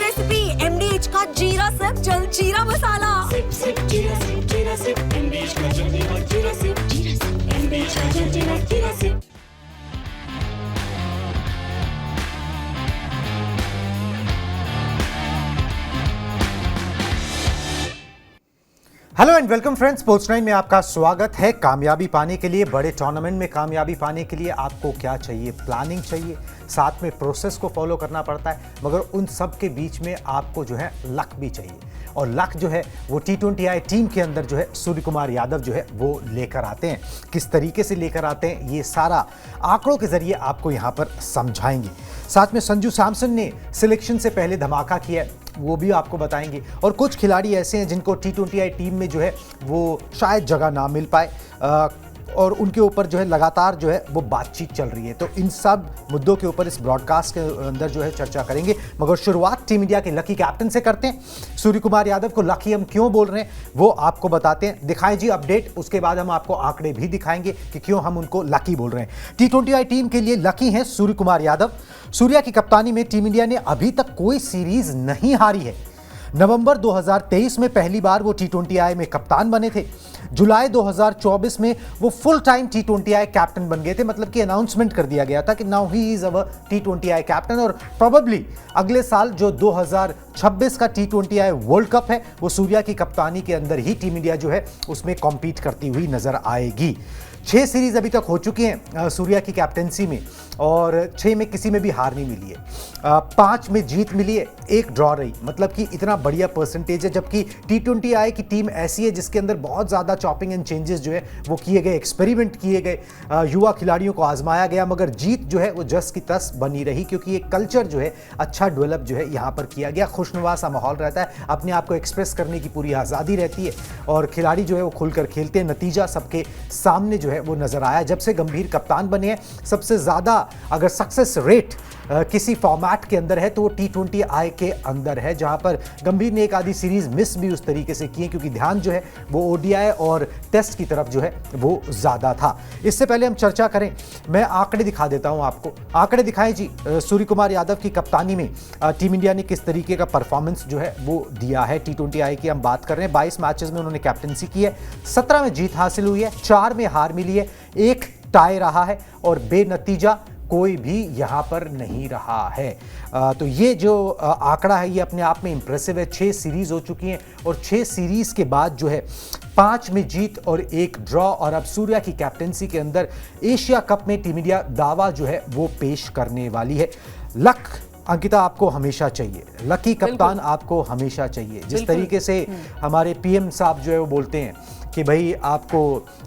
Perfect recipe MDH का जीरा SIP जल जीरा मसाला। सिप सिप जीरा सिप MDH का जल्दी और जीरा सिप MDH का जल्दी और जीरा सिप। Hello and welcome friends, sports 9 में आपका स्वागत है। कामयाबी पाने के लिए, बड़े टूर्नामेंट में कामयाबी पाने के लिए आपको क्या चाहिए? प्लानिंग चाहिए, साथ में प्रोसेस को फॉलो करना पड़ता है, मगर उन सब के बीच में आपको जो है लक भी चाहिए। और लक जो है वो T20I टीम के अंदर जो है सूर्य कुमार यादव जो है वो लेकर आते हैं। किस तरीके से लेकर आते हैं ये सारा आंकड़ों के जरिए आपको यहाँ पर समझाएंगे। साथ में संजू सैमसन ने सिलेक्शन से पहले धमाका किया है, वो भी आपको बताएंगे। और कुछ खिलाड़ी ऐसे हैं जिनको T20I टीम में जो है वो शायद जगह ना मिल पाए और उनके ऊपर जो है लगातार जो है वो बातचीत चल रही है। तो इन सब मुद्दों के ऊपर इस ब्रॉडकास्ट के अंदर जो है चर्चा करेंगे। मगर शुरुआत टीम इंडिया के लकी कैप्टन से करते हैं। सूर्य कुमार यादव को लकी हम क्यों बोल रहे हैं वो आपको बताते हैं। दिखाएं जी अपडेट, उसके बाद हम आपको आंकड़े भी दिखाएंगे कि क्यों हम उनको लकी बोल रहे हैं। T20I टीम के लिए लकी हैं सूर्य कुमार यादव। सूर्या की कप्तानी में टीम इंडिया ने अभी तक कोई सीरीज नहीं हारी है। नवंबर 2023 में पहली बार वो T20I में कप्तान बने थे। जुलाई 2024 में वो फुल टाइम T20I कैप्टन बन गए थे, मतलब कि अनाउंसमेंट कर दिया गया था कि now he is our T20I captain. और प्रोबेबली अगले साल जो 2026 का T20I वर्ल्ड कप है वो सूर्या की कप्तानी के अंदर ही टीम इंडिया जो है उसमें कॉम्पीट करती हुई नजर आएगी। 6 सीरीज अभी तक हो चुकी हैं सूर्या की कैप्टनसी में और 6 में किसी में भी हार नहीं मिली है। 5 में जीत मिली है, 1 ड्रॉ रही, मतलब कि इतना बढ़िया परसेंटेज है। जबकि T20I की टीम ऐसी है जिसके अंदर बहुत ज़्यादा चॉपिंग एंड चेंजेस जो है वो किए गए, एक्सपेरिमेंट किए गए, युवा खिलाड़ियों को आजमाया गया, मगर जीत जो है वो जस की तस बनी रही, क्योंकि एक कल्चर जो है अच्छा डेवलप जो है यहाँ पर किया गया। खुशनुमा सा माहौल रहता है, अपने आप को एक्सप्रेस करने की पूरी आज़ादी रहती है और खिलाड़ी जो है वो खुलकर खेलते हैं। नतीजा सबके सामने जो है वो नजर आया। जब से गंभीर कप्तान बने हैं, सबसे ज्यादा अगर सक्सेस रेट किसी फॉर्मेट के अंदर है तो वो T20I के अंदर है, जहां पर गंभीर ने एक आधी सीरीज मिस भी उस तरीके से की है क्योंकि ध्यान जो है वो ODI और टेस्ट की तरफ जो है वो ज्यादा था। इससे पहले हम चर्चा करें, मैं आंकड़े दिखा देता हूं आपको। आंकड़े दिखाएं जी। सूर्य कुमार यादव की कप्तानी में टीम इंडिया ने किस तरीके का परफॉर्मेंस जो है वो दिया है। T20I की हम बात कर रहे हैं। 22 मैचेस में उन्होंने कैप्टनसी की है, 17 में जीत हासिल हुई है, 4 में हार मिली है, 1 टाई रहा है और बेनतीजा कोई भी यहां पर नहीं रहा है। तो ये जो आंकड़ा है ये अपने आप में इंप्रेसिव है। 6 सीरीज हो चुकी हैं और 6 सीरीज के बाद जो है 5 में जीत और 1 ड्रॉ। और अब सूर्या की कैप्टनसी के अंदर एशिया कप में टीम इंडिया दावा जो है वो पेश करने वाली है। लक अंकिता आपको हमेशा चाहिए, लकी कप्तान आपको हमेशा चाहिए। जिस तरीके से हमारे PM साहब जो है वो बोलते हैं कि भाई आपको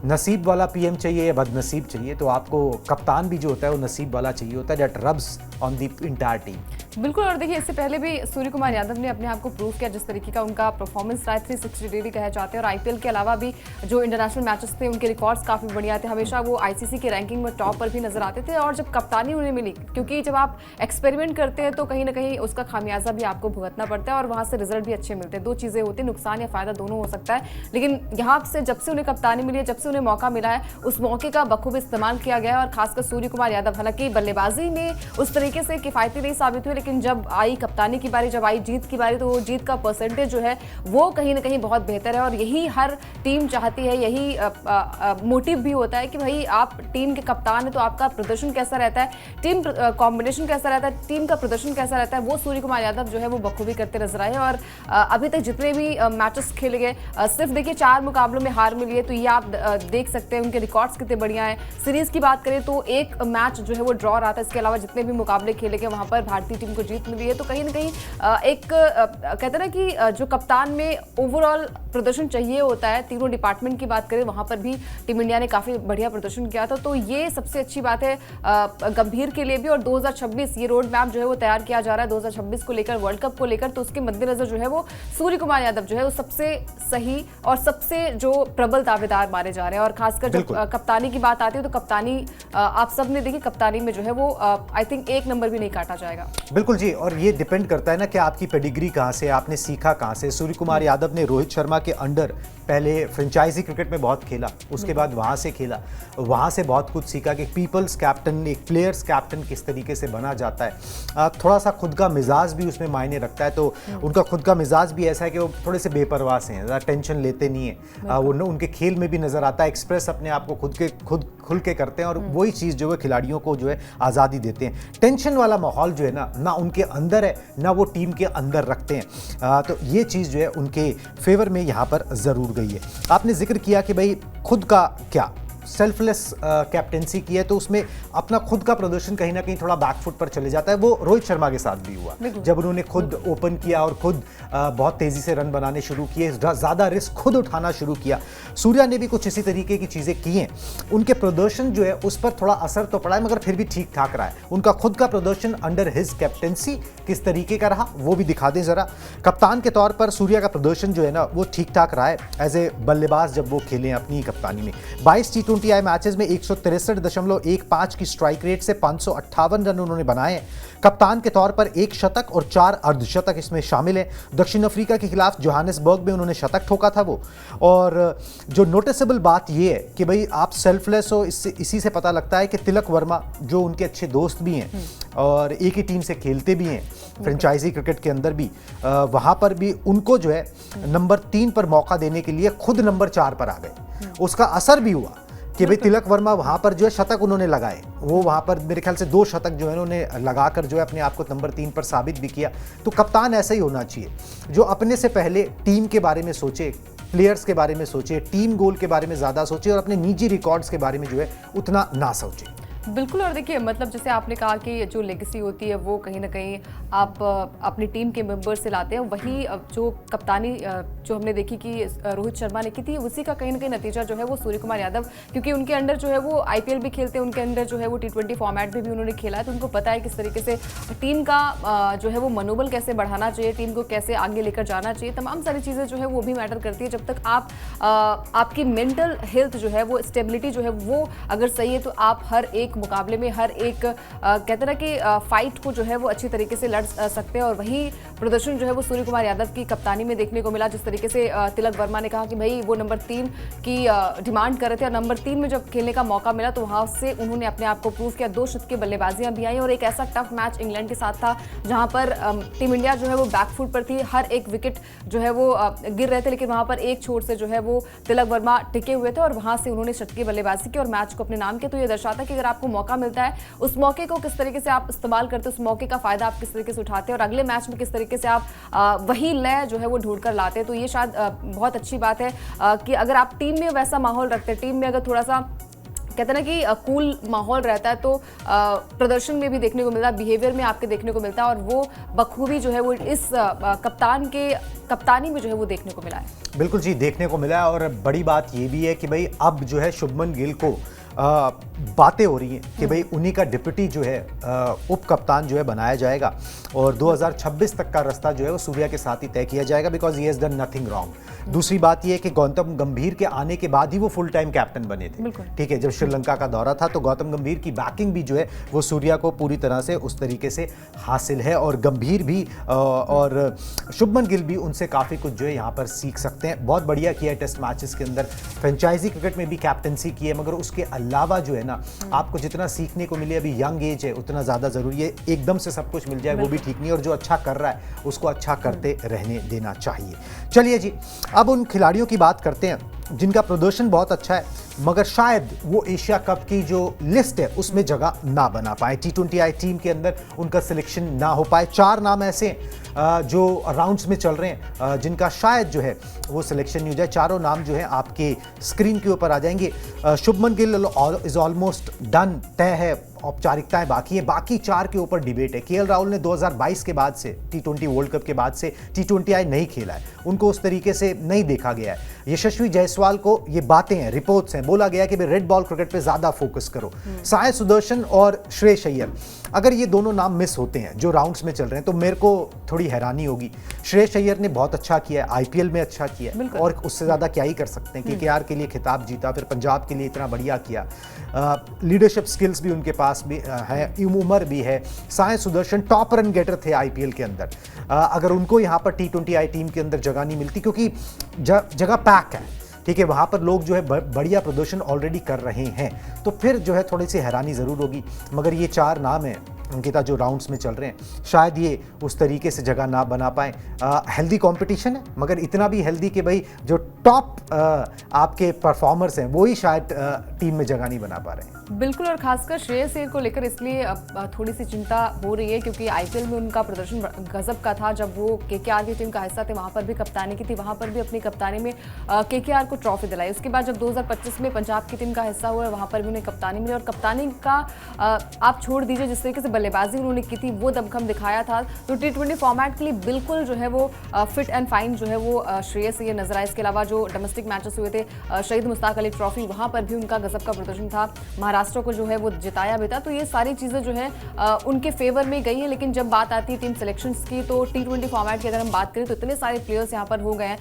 नसीब वाला PM चाहिए या बदनसीब चाहिए, तो आपको कप्तान भी जो होता है वो नसीब वाला चाहिए होता है, that rubs on the entire team. बिल्कुल। और देखिए इससे पहले भी सूर्य कुमार यादव ने अपने आप को प्रूव किया, जिस तरीके का उनका परफॉर्मेंस रहा है 360 डिग्री कहे जाते हैं। और IPL के अलावा भी जो इंटरनेशनल मैचेस थे उनके रिकॉर्ड्स काफ़ी बढ़िया थे, हमेशा वो ICC की रैंकिंग में टॉप पर भी नजर आते थे। और जब कप्तानी उन्हें मिली, क्योंकि जब आप एक्सपेरिमेंट करते हैं तो कहीं ना कहीं उसका खामियाजा भी आपको भुगतना पड़ता है और वहाँ से रिजल्ट भी अच्छे मिलते हैं। 2 चीज़ें होती हैं, नुकसान या फायदा दोनों हो सकता है। लेकिन यहाँ से जब से उन्हें कप्तानी मिली है, जब से उन्हें मौका मिला है, उस मौके का बखूबी इस्तेमाल किया गया है। और खासकर सूर्य कुमार यादव, हालांकि बल्लेबाजी में उस तरीके से किफायती नहीं साबित हुए, लेकिन जब आई कप्तानी की बारी, जब आई जीत की बारी, तो वो जीत का परसेंटेज जो है वो कहीं ना कहीं बहुत बेहतर है। और यही हर टीम चाहती है, यही मोटिव भी होता है कि भाई आप टीम के कप्तान है तो आपका प्रदर्शन कैसा रहता है, टीम कॉम्बिनेशन कैसा रहता है, टीम का प्रदर्शन कैसा रहता है, वो सूर्य कुमार यादव जो है वो बखूबी करते नजर आए। और अभी तक जितने भी मैचेस खेले गए, सिर्फ देखिए 4 मुकाबलों में हार मिली है, तो ये आप देख सकते हैं उनके रिकॉर्ड्स कितने बढ़िया हैं। सीरीज की बात करें तो 1 मैच जो है वो ड्रॉ रहा था, इसके अलावा जितने भी मुकाबले खेले गए वहां पर भारतीय टीम को जीत मिली है। तो कहीं ना कहीं एक कहते हैं ना कि जो कप्तान में ओवरऑल प्रदर्शन चाहिए होता है, तीनों डिपार्टमेंट की बात करें वहां पर भी टीम इंडिया ने काफी बढ़िया प्रदर्शन किया था। तो ये सबसे अच्छी बात है गंभीर के लिए भी। और 2026 ये रोड मैप जो है वो तैयार किया जा रहा है 2026 को लेकर, वर्ल्ड कप को लेकर। तो उसके मद्देनजर जो है वो सूर्य कुमार यादव जो है वो सबसे सही और सबसे जो प्रबल दावेदार माने जा रहे हैं। और खासकर जब कप्तानी की बात आती है तो कप्तानी आप सब ने देखी, कप्तानी में जो है वो आई थिंक 1 नंबर भी नहीं काटा जाएगा। बिल्कुल जी, और ये डिपेंड करता है ना कि आपकी पेडिग्री कहाँ से, आपने सीखा कहाँ से। सूर्य कुमार यादव ने रोहित शर्मा के अंडर पहले फ्रेंचाइजी क्रिकेट में बहुत खेला, उसके बाद वहाँ से खेला, वहाँ से बहुत कुछ सीखा कि पीपल्स कैप्टन, एक प्लेयर्स कैप्टन किस तरीके से बना जाता है। थोड़ा सा खुद का मिजाज भी उसमें मायने रखता है, तो उनका खुद का मिजाज भी ऐसा है कि वो थोड़े से बेपरवाह से हैं, ज़्यादा टेंशन लेते नहीं है। वो उनके खेल में भी नज़र आता है, एक्सप्रेस अपने आप को खुद खुल के करते हैं, और वही चीज़ जो है खिलाड़ियों को जो है आज़ादी देते हैं। टेंशन वाला माहौल जो है ना उनके अंदर है, ना वो टीम के अंदर रखते हैं। तो ये चीज़ जो है उनके फेवर में यहाँ पर ज़रूर गई है। आपने जिक्र किया कि भाई खुद का क्या सेल्फलेस कैप्टेंसी की है, तो उसमें अपना खुद का प्रदर्शन कहीं ना कहीं थोड़ा बैकफुट पर चले जाता है। वो रोहित शर्मा के साथ भी हुआ, जब उन्होंने खुद ओपन किया और खुद बहुत तेज़ी से रन बनाने शुरू किए, ज़्यादा रिस्क खुद उठाना शुरू किया। सूर्या ने भी कुछ इसी तरीके की चीज़ें की हैं। उनके प्रदर्शन जो है उस पर थोड़ा असर तो पड़ा है, मगर फिर भी ठीक ठाक रहा है। उनका खुद का प्रदर्शन अंडर हिज कैप्टेंसी किस तरीके का रहा वो भी दिखा दें ज़रा। कप्तान के तौर पर सूर्या का प्रदर्शन जो है ना वो ठीक ठाक रहा है एज ए बल्लेबाज, जब वो खेले अपनी कप्तानी में। 22 T20I मैचेस में 163.15 की स्ट्राइक रेट से 558 रन उन्होंने बनाए। कप्तान के तौर पर 1 शतक और 4 अर्धशतक इसमें शामिल हैं। दक्षिण अफ्रीका के खिलाफ जोहानिसबर्ग में उन्होंने शतक ठोका था वो। और जो नोटिसेबल बात ये है कि भाई आप सेल्फलेस हो, इसी से पता लगता है कि तिलक वर्मा जो उनके अच्छे दोस्त भी हैं और एक ही टीम से खेलते भी हैं फ्रेंचाइजी क्रिकेट के अंदर भी, वहाँ पर भी उनको जो है नंबर 3 पर मौका देने के लिए खुद नंबर 4 पर आ गए। उसका असर भी हुआ कि भाई तिलक वर्मा वहाँ पर जो है शतक उन्होंने लगाए, वो वहाँ पर मेरे ख्याल से 2 शतक जो है उन्होंने लगाकर जो है अपने आप को नंबर 3 पर साबित भी किया। तो कप्तान ऐसा ही होना चाहिए, जो अपने से पहले टीम के बारे में सोचे, प्लेयर्स के बारे में सोचे, टीम गोल के बारे में ज़्यादा सोचे, और अपने निजी रिकॉर्ड्स के बारे में जो है उतना ना सोचे। बिल्कुल। और देखिए, मतलब जैसे आपने कहा कि जो लेगेसी होती है वो कहीं ना कहीं आप अपनी टीम के मेंबर से लाते हैं, वही जो कप्तानी जो हमने देखी कि रोहित शर्मा ने की थी, उसी का कहीं ना कहीं नतीजा जो है वो सूर्य कुमार यादव, क्योंकि उनके अंडर जो है वो IPL भी खेलते हैं, उनके अंदर जो है वो T20 फॉर्मेट में भी उन्होंने खेला है, तो उनको पता है किस तरीके से टीम का जो है वो मनोबल कैसे बढ़ाना चाहिए, टीम को कैसे आगे लेकर जाना चाहिए। तमाम सारी चीज़ें जो है वो भी मैटर करती है। जब तक आप आपकी मेंटल हेल्थ जो है वो स्टेबिलिटी जो है वो अगर सही है, तो आप हर एक मुकाबले में, हर एक कहते ना कि फाइट को जो है वो अच्छी तरीके से लड़ सकते हैं। और वही प्रदर्शन जो है वो सूर्य कुमार यादव की कप्तानी में देखने को मिला। जिस तरीके से तिलक वर्मा ने कहा कि भाई वो नंबर 3 की डिमांड कर रहे थे, और नंबर 3 में जब खेलने का मौका मिला तो वहां से उन्होंने अपने आप को प्रूव किया। 2 शतक की बल्लेबाजियां भी आई, और एक ऐसा टफ मैच इंग्लैंड के साथ था जहां पर टीम इंडिया जो है वो बैकफुट पर थी, हर एक विकेट जो है वो गिर रहे थे, लेकिन वहां पर एक छोर से जो है वो तिलक वर्मा टिके हुए थे, और वहां से उन्होंने शतक की बल्लेबाजी की और मैच को अपने नाम किया। तो ये दर्शाता है कि अगर आपको मौका मिलता है, उस मौके को किस तरीके से आप इस्तेमाल करते हैं, उस मौके का फायदा आप किस तरीके से उठाते हैं, और अगले मैच में किस तरीके से आप वही लय जो है वो ढूंढ कर लाते हैं। तो ये शायद बहुत अच्छी बात है कि अगर आप टीम में वैसा माहौल रखते हैं, टीम में अगर थोड़ा सा कहते हैं ना कि कूल माहौल रहता है, तो प्रदर्शन में भी देखने को मिलता है, बिहेवियर में आपके देखने को मिलता है, और वो बखूबी जो है वो इस कप्तान के कप्तानी में जो है वो देखने को मिला है। बिल्कुल जी, देखने को मिला है। और बड़ी बात ये भी है कि भाई अब जो है शुभमन गिल को बातें हो रही हैं कि भाई उन्हीं का डिप्टी जो है उप कप्तान जो है बनाया जाएगा, और 2026 तक का रास्ता जो है वो सूर्या के साथ ही तय किया जाएगा, because he has done nothing wrong. दूसरी बात ये है कि गौतम गंभीर के आने के बाद ही वो फुल टाइम कैप्टन बने थे, ठीक है। जब श्रीलंका का दौरा था तो गौतम गंभीर की बैकिंग भी जो है वो सूर्या को पूरी तरह से उस तरीके से हासिल है, और गंभीर भी और शुभमन गिल भी उनसे काफ़ी कुछ जो है यहाँ पर सीख सकते हैं। बहुत बढ़िया किया है टेस्ट मैचेस के अंदर, फ्रेंचाइजी क्रिकेट में भी कैप्टनसी की है, मगर उसके अलावा जो है ना आपको जितना सीखने को मिले, अभी यंग एज है, उतना ज़्यादा ज़रूरी है। एकदम से सब कुछ मिल जाए वो भी ठीक नहीं है, और जो अच्छा कर रहा है उसको अच्छा करते रहने देना चाहिए। चलिए जी, अब उन खिलाड़ियों की बात करते हैं जिनका प्रदर्शन बहुत अच्छा है, मगर शायद वो एशिया कप की जो लिस्ट है उसमें जगह ना बना पाए, T20I टीम के अंदर उनका सिलेक्शन ना हो पाए। 4 नाम ऐसे जो राउंड्स में चल रहे हैं जिनका शायद जो है वो सिलेक्शन नहीं हो जाए। चारों नाम जो है आपके स्क्रीन के ऊपर आ जाएंगे। Shubman Gill is almost done, तय है, औपचारिकताएं बाकी है, बाकी 4 के ऊपर डिबेट है। KL राहुल ने 2022 के बाद से T20 वर्ल्ड कप के बाद से T20I नहीं खेला है, उनको उस तरीके से नहीं देखा गया है। यशस्वी जायसवाल को, ये बातें हैं, रिपोर्ट्स हैं, हैं, बोला गया कि भाई रेड बॉल क्रिकेट पे ज़्यादा फोकस करो। साई सुदर्शन और श्रेयस अय्यर, अगर ये दोनों नाम मिस होते हैं जो राउंड्स में चल रहे हैं तो मेरे को थोड़ी हैरानी होगी। श्रेयस अय्यर ने बहुत अच्छा किया है, आईपीएल में अच्छा किया है और उससे ज़्यादा क्या ही कर सकते हैं। केकेआर के लिए खिताब जीता, फिर पंजाब के लिए इतना बढ़िया किया, लीडरशिप स्किल्स भी उनके पास भी है, उम्र भी है। Sai Sudharsan top run getter थे आईपीएल के अंदर, अगर उनको यहाँ पर T20I टीम के अंदर जगह नहीं मिलती, क्योंकि जगह पैक है, ठीक है, वहाँ पर लोग जो है बढ़िया प्रदर्शन ऑलरेडी कर रहे हैं, तो फिर जो है थोड़ी सी हैरानी ज़रूर होगी। मगर ये 4 नाम हैं अंकिता जो राउंड्स में चल रहे हैं, शायद ये उस तरीके से जगह ना बना पाए। हेल्दी कंपटीशन है, मगर इतना भी हेल्दी कि भाई जो टॉप आपके परफॉर्मर्स हैं वो ही शायद टीम में जगह नहीं बना पा रहे हैं। बिल्कुल, और खासकर श्रेयस अय्यर को लेकर इसलिए थोड़ी सी चिंता हो रही है क्योंकि आईपीएल में उनका प्रदर्शन गजब का था। जब वो केकेआर की टीम का हिस्सा थे, वहाँ पर भी कप्तानी की थी, वहाँ पर भी अपनी कप्तानी में केकेआर को ट्रॉफी दिलाई। उसके बाद जब 2025 में पंजाब की टीम का हिस्सा हुआ, वहाँ पर भी उन्हें कप्तानी मिली, और कप्तानी का आप छोड़ दीजिए, जिस तरीके से बल्लेबाजी उन्होंने की थी वो दमखम दिखाया था। तो T20 फॉर्मेट के लिए बिल्कुल जो है वो फिट एंड फाइन जो है वो श्रेयस अय्यर नजर आए। इसके अलावा जो डोमेस्टिक मैचेस हुए थे, शहीद मुश्ताक अली ट्रॉफी, वहाँ पर भी उनका गजब का प्रदर्शन था, महाराष्ट्र को जो है वो जिताया भी था। तो ये सारी चीज़ें जो है उनके फेवर में गई है। लेकिन जब बात आती है टीम सिलेक्शंस की, तो T20 फॉर्मेट की अगर हम बात करें तो इतने सारे प्लेयर्स यहाँ पर हो गए हैं,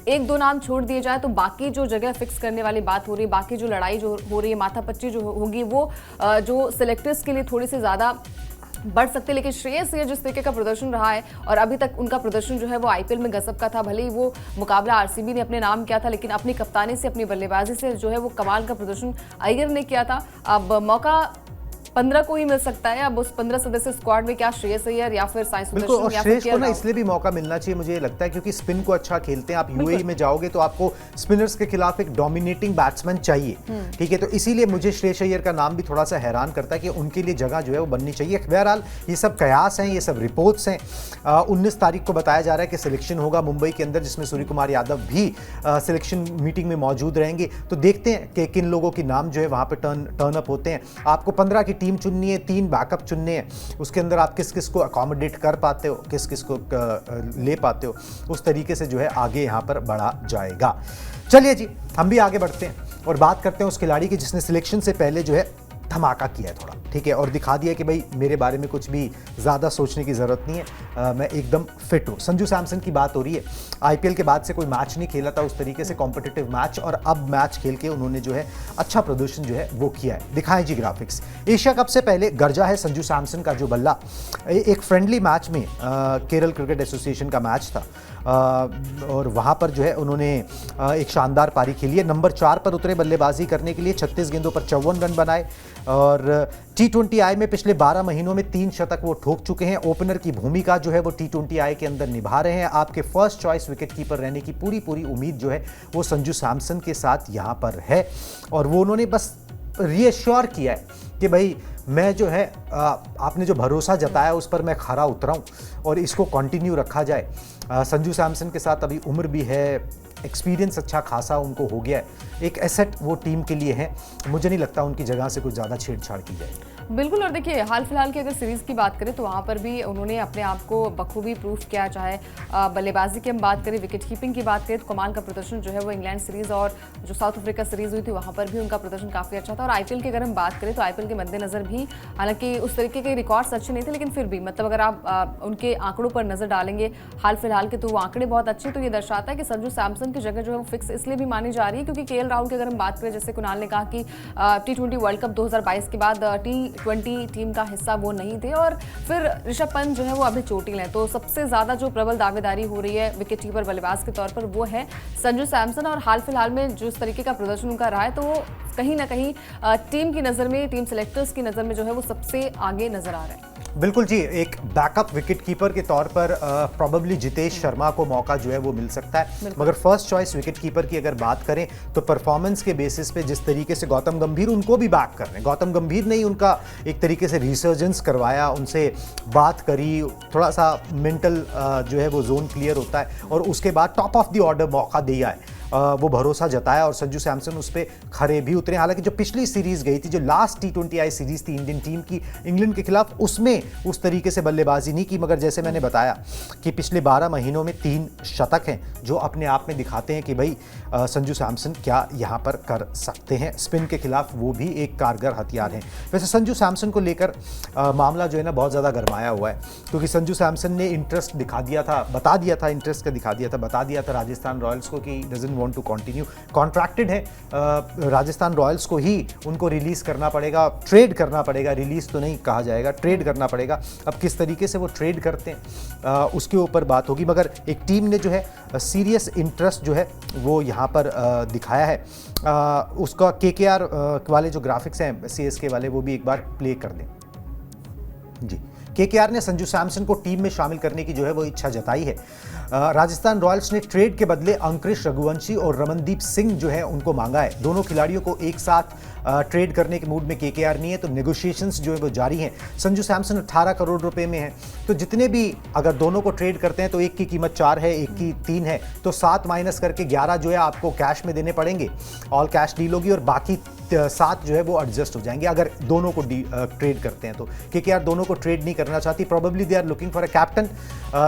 1-2 नाम छोड़ दिए जाए तो बाकी जो जगह फिक्स करने वाली बात हो रही है, बाकी जो लड़ाई जो हो रही है, माथापच्ची जो होगी, वो जो सिलेक्टर्स के लिए थोड़ी सी ज़्यादा बढ़ सकते। लेकिन श्रेयस अय्यर जिस तरीके का प्रदर्शन रहा है, और अभी तक उनका प्रदर्शन जो है वो आईपीएल में गजब का था, भले ही वो मुकाबला आरसीबी ने अपने नाम किया था, लेकिन अपनी कप्तानी से, अपनी बल्लेबाजी से जो है वो कमाल का प्रदर्शन अय्यर ने किया था। अब मौका 15 को ही मिल सकता है। अब उस 15 सदस्य स्क्वाड में क्या श्रेयस अय्यर या फिर साई सुदर्शन या फिर को ना इसलिए भी मौका मिलना चाहिए, मुझे लगता है, क्योंकि स्पिन को अच्छा खेलते हैं। आप यूएई में जाओगे तो आपको स्पिनर्स के खिलाफ एक डोमिनेटिंग बैट्समैन चाहिए, ठीक है, तो इसीलिए मुझे श्रेयस अय्यर का नाम भी थोड़ा सा हैरान करता है कि उनके लिए जगह जो है वो बननी चाहिए। बहरहाल ये सब कयास हैं, ये सब रिपोर्ट्स हैं। 19 तारीख को बताया जा रहा है कि सिलेक्शन होगा मुंबई के अंदर, जिसमें सूर्य कुमार यादव भी सिलेक्शन मीटिंग में मौजूद रहेंगे। तो देखते हैं कि किन लोगों की नाम जो है वहाँ पर टर्न अप होते हैं। आपको 15 की टीम चुननी है, 3 बैकअप चुनने हैं, उसके अंदर आप किस किस को अकोमोडेट कर पाते हो, किस किस को ले पाते हो, उस तरीके से जो है आगे यहाँ पर बढ़ा जाएगा। चलिए जी, हम भी आगे बढ़ते हैं और बात करते हैं उस खिलाड़ी की जिसने सिलेक्शन से पहले जो है धमाका किया है थोड़ा, ठीक है, और दिखा दिया कि भाई मेरे बारे में कुछ भी ज़्यादा सोचने की ज़रूरत नहीं है, मैं एकदम फिट हूँ। संजू सैमसन की बात हो रही है। आईपीएल के बाद से कोई मैच नहीं खेला था उस तरीके से कॉम्पिटिटिव मैच, और अब मैच खेल के उन्होंने जो है अच्छा प्रदर्शन जो है वो किया है। दिखाएं जी ग्राफिक्स। एशिया कप से पहले गर्जा है संजू सैमसन का जो बल्ला, एक फ्रेंडली मैच में केरल क्रिकेट एसोसिएशन का मैच था, और वहाँ पर जो है उन्होंने एक शानदार पारी खेली है। नंबर 4 पर उतरे बल्लेबाजी करने के लिए, 36 गेंदों पर 54 रन बनाए, और T20I में पिछले 12 महीनों में 3 शतक वो ठोक चुके हैं। ओपनर की भूमिका जो है वो T20I के अंदर निभा रहे हैं। आपके फर्स्ट चॉइस विकेट कीपर रहने की पूरी उम्मीद जो है वो संजू सैमसन के साथ यहाँ पर है, और वो उन्होंने बस रीअश्योर किया है कि भाई मैं जो है आपने जो भरोसा जताया उस पर मैं खरा उतरा हूँ और इसको कंटिन्यू रखा जाए। संजू सैमसन के साथ अभी उम्र भी है, एक्सपीरियंस अच्छा खासा उनको हो गया है, एक एसेट वो टीम के लिए है। मुझे नहीं लगता उनकी जगह से कुछ ज़्यादा छेड़छाड़ की जाएगी। बिल्कुल, और देखिए हाल फिलहाल की अगर सीरीज़ की बात करें तो वहाँ पर भी उन्होंने अपने आप को बखूबी प्रूफ किया। चाहे बल्लेबाजी की हम बात करें, विकेट कीपिंग की बात करें, तो कमाल का प्रदर्शन जो है वो इंग्लैंड सीरीज़ और जो साउथ अफ्रीका सीरीज़ हुई थी वहाँ पर भी उनका प्रदर्शन काफ़ी अच्छा था। और आईपीएल की अगर हम बात करें तो आईपीएल के मद्देनज़र भी हालांकि उस तरीके के रिकॉर्ड्स अच्छे नहीं थे, लेकिन फिर भी मतलब अगर आप उनके आंकड़ों पर नज़र डालेंगे हाल फिलहाल के, तो वो आंकड़े बहुत अच्छे। तो ये दर्शाता है कि संजू सैमसन की जगह जो है वो फिक्स इसलिए भी मानी जा रही है क्योंकि केएल राहुल की अगर हम बात करें, जैसे कुणाल ने कहा कि T20 वर्ल्ड कप 2022 के बाद T20 टीम का हिस्सा वो नहीं थे, और फिर ऋषभ पंत जो है वो अभी चोटिल है। तो सबसे ज़्यादा जो प्रबल दावेदारी हो रही है विकेट कीपर बल्लेबाज के तौर पर वो है संजू सैमसन, और हाल फिलहाल में जिस तरीके का प्रदर्शन उनका रहा है तो वो कहीं ना कहीं टीम की नज़र में, टीम सेलेक्टर्स की नज़र में जो है वो सबसे आगे नज़र आ रहा है। बिल्कुल जी, एक बैकअप विकेट कीपर के तौर पर प्रोबेबली जितेश शर्मा को मौका जो है वो मिल सकता है, मगर फर्स्ट चॉइस विकेट कीपर की अगर बात करें तो परफॉर्मेंस के बेसिस पे जिस तरीके से गौतम गंभीर उनको भी बैक कर रहे हैं, गौतम गंभीर ने ही उनका एक तरीके से रिसर्जेंस करवाया, उनसे बात करी, थोड़ा सा मेंटल जो है वो जोन क्लियर होता है, और उसके बाद टॉप ऑफ द ऑर्डर मौका दिया है। वो भरोसा जताया और संजू सैमसन उस पर खरे भी उतरे। हालांकि जो पिछली सीरीज गई थी, जो लास्ट T20 आई सीरीज थी इंडियन टीम की इंग्लैंड के खिलाफ, उसमें उस तरीके से बल्लेबाजी नहीं की, मगर जैसे मैंने बताया कि पिछले 12 महीनों में 3 शतक हैं जो अपने आप में दिखाते हैं कि भाई संजू सैमसन क्या यहाँ पर कर सकते हैं। स्पिन के खिलाफ वो भी एक कारगर हथियार हैं। वैसे संजू सैमसन को लेकर मामला जो है ना बहुत ज़्यादा गरमाया हुआ है, क्योंकि संजू सैमसन ने इंटरेस्ट दिखा दिया था, बता दिया था राजस्थान रॉयल्स को कि doesn't want to continue, contracted है राजस्थान रॉयल्स को ही उनको रिलीज़ करना पड़ेगा, ट्रेड करना पड़ेगा, रिलीज़ तो नहीं कहा जाएगा, ट्रेड करना पड़ेगा। अब किस तरीके से वो ट्रेड करते हैं उसके ऊपर बात होगी, मगर एक टीम ने जो है सीरियस इंटरेस्ट जो है वो यहाँ पर दिखाया है। उसका KKR वाले जो ग्राफिक्स हैं CSK वाले वो भी एक बार प्ले कर दें जी। KKR ने संजू सैमसन को टीम में शामिल करने की जो है वो इच्छा जताई है। राजस्थान रॉयल्स ने ट्रेड के बदले अंकुरिश रघुवंशी और रमनदीप सिंह जो है उनको मांगा है। दोनों खिलाड़ियों को एक साथ ट्रेड करने के मूड में KKR नहीं है, तो नेगोशिएशंस जो है वो जारी हैं। संजू सैमसन 18 करोड़ रुपए में है, तो जितने भी अगर दोनों को ट्रेड करते हैं तो एक की कीमत 4 है, एक की 3 है, तो 7 माइनस करके 11 जो है आपको कैश में देने पड़ेंगे, ऑल कैश डील होगी, और बाकी 7 जो है वो एडजस्ट हो जाएंगे अगर दोनों को ट्रेड करते हैं। तो KKR दोनों को ट्रेड नहीं करना चाहती। Probably they are looking for a captain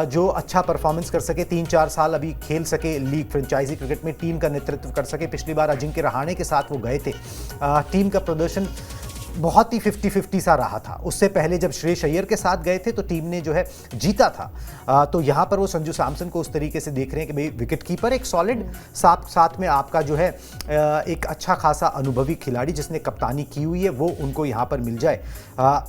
जो अच्छा परफॉर्मेंस कर सके, 3-4 साल अभी खेल सके लीग फ्रेंचाइजी क्रिकेट में, टीम का नेतृत्व कर सके। पिछली बार अजिंक्य रहाणे के साथ वो गए थे, टीम का प्रदर्शन बहुत ही 50-50 सा रहा था। उससे पहले जब श्रेयस अय्यर के साथ गए थे तो टीम ने जो है जीता था। तो यहाँ पर वो संजू सैमसन को उस तरीके से देख रहे हैं कि भाई विकेट कीपर एक सॉलिड, साथ में आपका जो है एक अच्छा खासा अनुभवी खिलाड़ी जिसने कप्तानी की हुई है वो उनको यहाँ पर मिल जाए।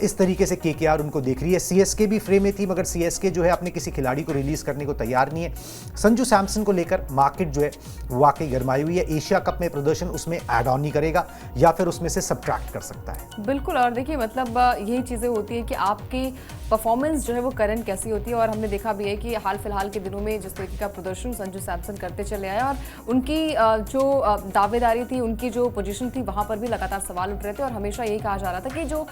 इस तरीके से KKR उनको देख रही है। CSK भी फ्रेम में थी, मगर CSK जो है अपने किसी खिलाड़ी को रिलीज करने को तैयार नहीं है। संजू सैमसन को लेकर मार्केट जो है वाकई गरमाई हुई है। एशिया कप में प्रदर्शन उसमें ऐड ऑन नहीं करेगा या फिर उसमें से सब्ट्रैक्ट कर सकता है। बिल्कुल, और देखिए मतलब यही चीज़ें होती है कि आपकी परफॉर्मेंस जो है वो करंट कैसी होती है, और हमने देखा भी है कि हाल फिलहाल के दिनों में जिस तरीके का प्रदर्शन संजू सैमसन करते चले आए, और उनकी जो दावेदारी थी, उनकी जो पोजीशन थी, वहाँ पर भी लगातार सवाल उठ रहे थे, और हमेशा यही कहा जा रहा था कि जो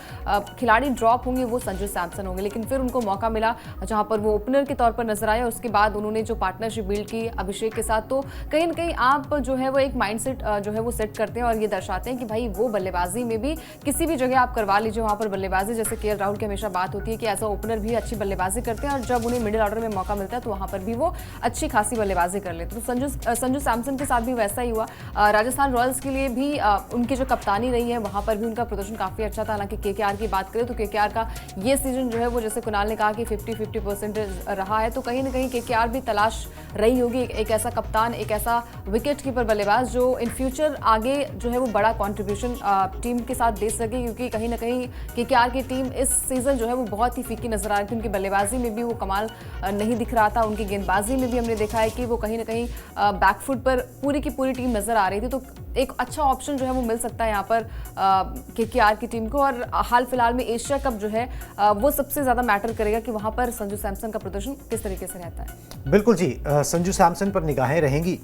खिलाड़ी ड्रॉप होंगे वो संजू सैमसन होंगे। लेकिन फिर उनको मौका मिला जहाँ पर वो ओपनर के तौर पर नजर आए, उसके बाद उन्होंने जो पार्टनरशिप बिल्ड की अभिषेक के साथ, तो कहीं ना कहीं आप जो है वो एक माइंडसेट जो है वो सेट करते हैं और ये दर्शाते हैं कि भाई वो बल्लेबाजी में भी किसी भी जगह आप करवा लीजिए वहाँ पर बल्लेबाजी। जैसे KL राहुल की हमेशा बात होती है कि एज अ ओपनर भी अच्छी बल्लेबाजी करते हैं, और जब उन्हें मिडिल ऑर्डर में मौका मिलता है तो वहाँ पर भी वो अच्छी खासी बल्लेबाजी कर लेते हैं। तो संजू सैमसन के साथ भी वैसा ही हुआ। राजस्थान रॉयल्स के लिए भी उनकी जो कप्तानी रही है वहाँ पर भी उनका प्रदर्शन काफ़ी अच्छा था। हालांकि KKR की बात करें तो KKR का ये सीजन जो है वो, जैसे कुणाल ने कहा कि 50-50% रहा है, तो कहीं ना कहीं KKR भी तलाश रही होगी एक ऐसा कप्तान, एक ऐसा विकेट कीपर बल्लेबाज जो इन फ्यूचर आगे जो है वो बड़ा कॉन्ट्रीब्यूशन टीम के साथ दे सके, क्योंकि कहीं ना कहीं KKR की टीम इस सीजन जो है वो बहुत ही फीकी नजर आ रही थी। उनकी बल्लेबाजी में भी वो कमाल नहीं दिख रहा था, उनकी गेंदबाजी में भी हमने देखा है कि वो कहीं ना कहीं बैकफुट पर पूरी की पूरी टीम नजर आ रही थी। तो एक अच्छा ऑप्शन जो है वो मिल सकता है यहाँ पर KKR की टीम को, और हाल फिलहाल में एशिया कप जो है वो सबसे ज़्यादा मैटर करेगा कि वहाँ पर संजू सैमसन का प्रदर्शन किस तरीके से रहता है। बिल्कुल जी, संजू सैमसन पर निगाहें रहेंगी।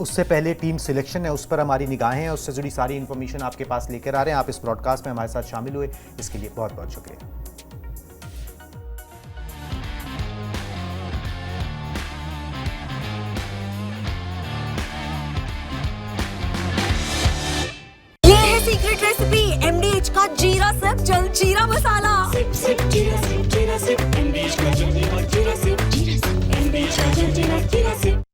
उससे पहले टीम सिलेक्शन है, उस पर हमारी निगाहें हैं, उससे जुड़ी सारी इन्फॉर्मेशन आपके पास लेकर आ रहे हैं। आप इस ब्रॉडकास्ट में हमारे साथ शामिल हुए, इसके लिए बहुत बहुत शुक्रिया। सीक्रेट रेसिपी MDH का जीरा सिर्फ जलजीरा मसाला। सिप सिप जीरा सिप MDH का जल्दी और जीरा सिप MDH का जल्दी और जीरा सिप।